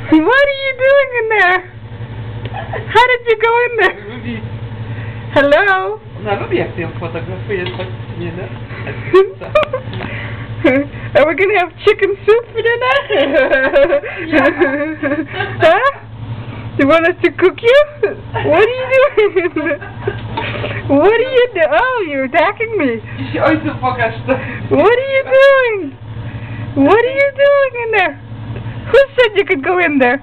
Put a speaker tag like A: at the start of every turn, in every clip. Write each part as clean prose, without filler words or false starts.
A: What are you doing in there? How did you go in there? Hello?
B: Na lubię jak ty ją fotografujesz, tak nie da?
A: Are we gonna have chicken soup for dinner? Huh? You want us to cook you? What are you doing? What are you doing? Oh, you're attacking me.
B: Ojcu pokaż to.
A: What are you doing? What are you doing in there? Who said you could go in there?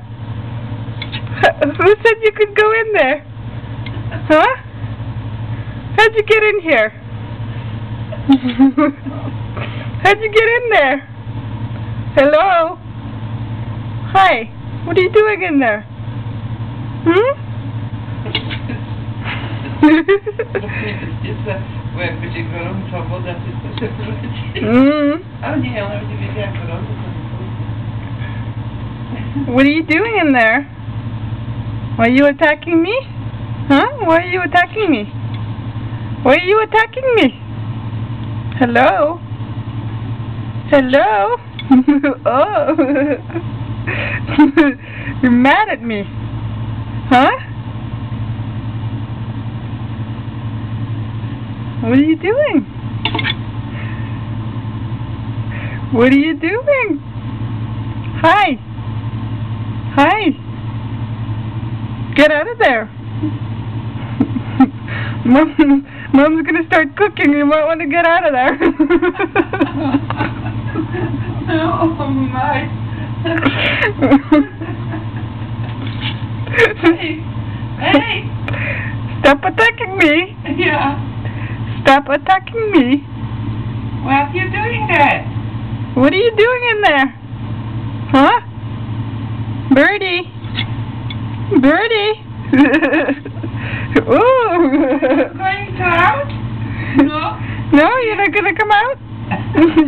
A: Who said you could go in there? Huh? How'd you get in here? How'd you get in there? Hello? Hi. What are you doing in there? Hmm?
B: Bo jak będzie gorąca woda, to się wróci. Ale nie, ona będzie wiedziała jak gorąco.
A: What are you doing in there? Are you attacking me? Huh? Why are you attacking me? Why are you attacking me? Hello? Hello? Oh. You're mad at me. Huh? What are you doing? What are you doing? Hi. Hi. Get out of there. Mom's gonna start cooking. You might want to get out of there.
B: Oh my. Hey.
A: Stop attacking me.
B: Yeah.
A: Stop attacking me.
B: Why are you doing that?
A: What are you doing in there? Huh? Birdie. Birdie. Ooh.
B: Going to out? No.
A: No, you're not gonna come out?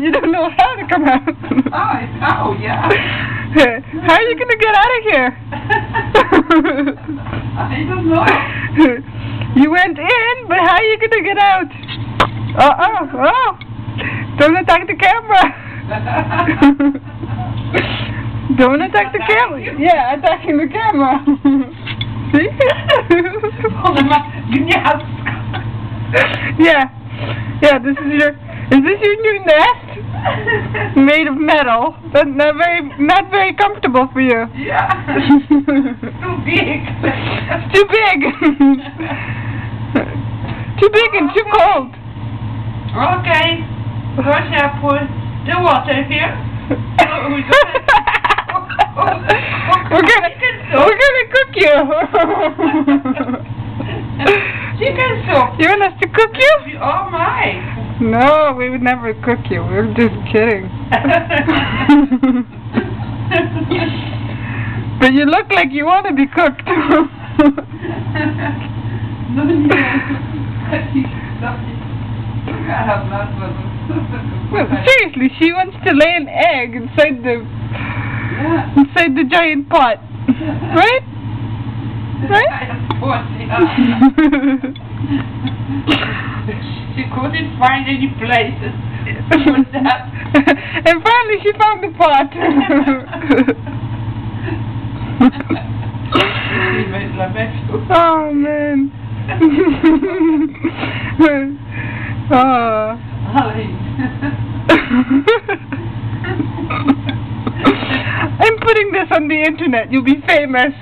A: You don't know how to come out.
B: Oh, yeah.
A: How are you gonna get out of here?
B: I don't know.
A: You went in, but how are you gonna get out? Oh. Don't attack the camera. Don't attack the camera. Yeah, attacking the camera. See? Yeah, this is your new nest? Made of metal, but not very comfortable for you.
B: Yeah. Too big.
A: It's too big. Too big and too cold.
B: Okay. First I put the water here.
A: We're gonna cook you.
B: Chicken soup.
A: You want us to cook you?
B: Oh my.
A: No, we would never cook you. We were just kidding. But you look like you want to be cooked. Well, seriously, she wants to lay an egg inside the giant pot, right? Right?
B: She couldn't find any places.
A: And finally she found the pot. Oh man. Oh. I'm putting this on the internet. You'll be famous.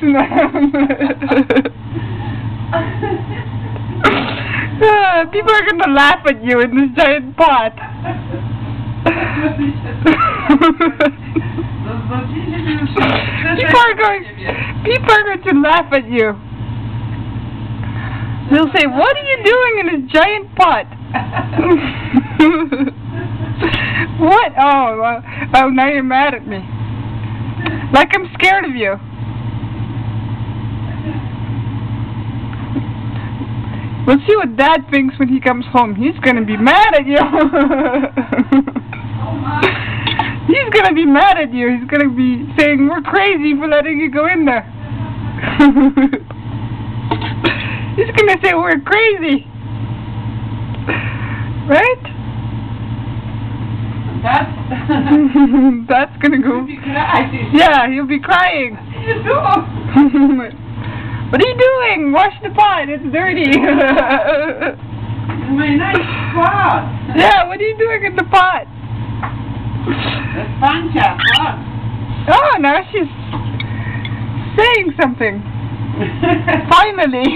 A: People are gonna laugh at you in this giant pot. People are going to laugh at you. They'll say, "What are you doing in this giant pot?" What? Oh, now you're mad at me. Like I'm scared of you. We'll see what Dad thinks when he comes home. He's gonna be mad at you. He's gonna be mad at you. He's gonna be saying we're crazy for letting you go in there. He's gonna say we're crazy. Right?
B: That's
A: That's gonna go. Yeah, he'll be crying. What are you doing? Wash the pot. It's dirty.
B: My nice pot.
A: Yeah, what are you doing in the pot?
B: That's Pancha pot.
A: Oh, now she's saying something. Finally.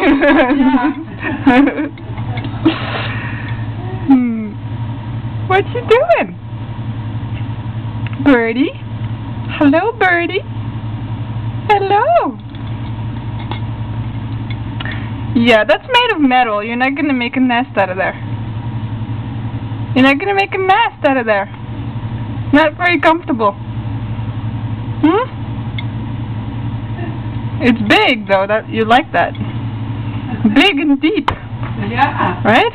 A: What you doing? Birdie? Hello, Birdie. Hello. Yeah, that's made of metal. You're not gonna make a nest out of there. You're not gonna make a nest out of there. Not very comfortable. Hmm? It's big though, that you like that. Big and deep.
B: Yeah.
A: Right?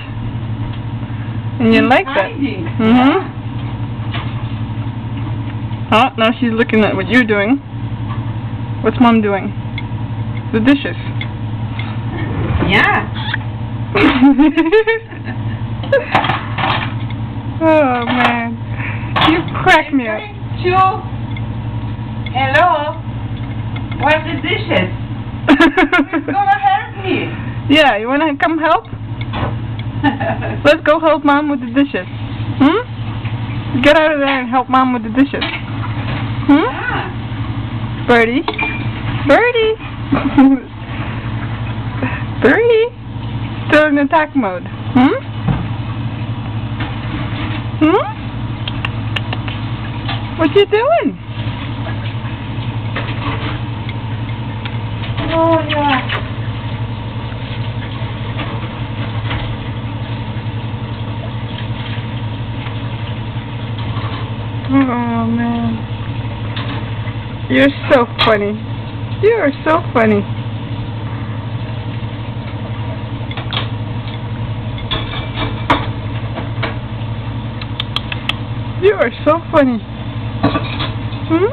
A: And you like that. Mm-hmm. Oh, now she's looking at what you're doing. What's Mom doing? The dishes.
B: Yeah.
A: Oh man. You crack me up.
B: Hello. Where's the dishes? Who's gonna help me?
A: Yeah, you wanna come help? Let's go help Mom with the dishes. Hmm? Get out of there and help Mom with the dishes. Hmm?
B: Yeah.
A: Birdie? Birdie? Birdie? Still in attack mode. Hmm? Hmm? What you doing?
B: Oh, yeah.
A: Oh man. You're so funny. You are so funny. You are so funny. Hmm?